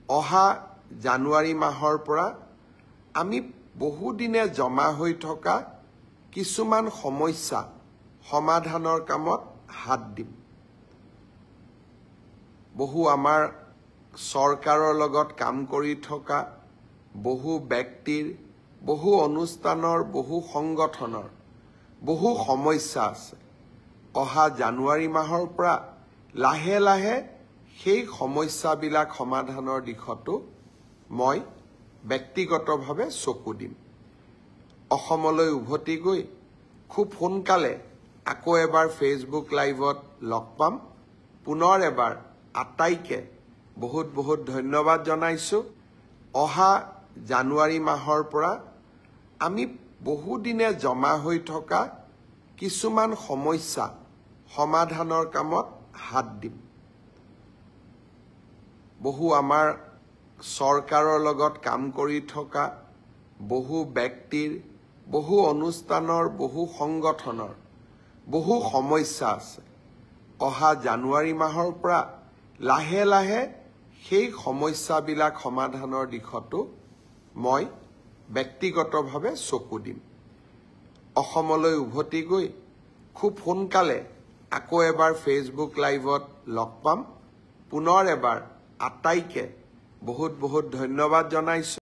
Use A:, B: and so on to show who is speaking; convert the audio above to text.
A: অহা জানুৱাৰী মাহৰ পৰা আমি বহুদিনে জমা হৈ থকা কিছুমান সমস্যা সমাধানৰ কামত হাত দিম। বহু আমাৰ চৰকাৰৰ লগত কাম কৰি থকা বহু ব্যক্তিৰ, বহু অনুষ্ঠানৰ, বহু সংগঠনৰ বহু সমস্যা আছে। অহা জানুৱাৰী মাহৰ পৰা লাহে লাহে সেই সমস্যাবিলাক সমাধানৰ দিশতো মই ব্যক্তিগতভাৱে চকু দিম। অসমলৈ উভতি গৈ খুব সোনকালে আকৌ এবাৰ ফেচবুক লাইভত লগ পাম। পুনৰ এবাৰ আটাইকে বহুত বহুত ধন্যবাদ জনাইছোঁ। অহা জানুৱাৰী মাহৰ পৰা আমি বহুদিনে জমা হৈ থকা কিছুমান সমস্যা সমাধানৰ কামত হাত দিম। বহু আমাৰ চৰকাৰৰ লগত কাম কৰি থকা বহু ব্যক্তিৰ, বহু অনুষ্ঠানৰ, বহু সংগঠনৰ বহু সমস্যা আছে। অহা জানুৱাৰী মাহৰ পৰা লাহে লাহে সেই সমস্যাবিলাক সমাধানৰ দিশতো মই ব্যক্তিগতভাৱে চকু দিম। অসমলৈ উভতি গৈ খুব সোনকালে আকৌ এবাৰ ফেচবুক লাইভত লগ পাম। পুনৰ এবাৰ আটাইকে বহুত বহুত ধন্যবাদ জনাইছোঁ।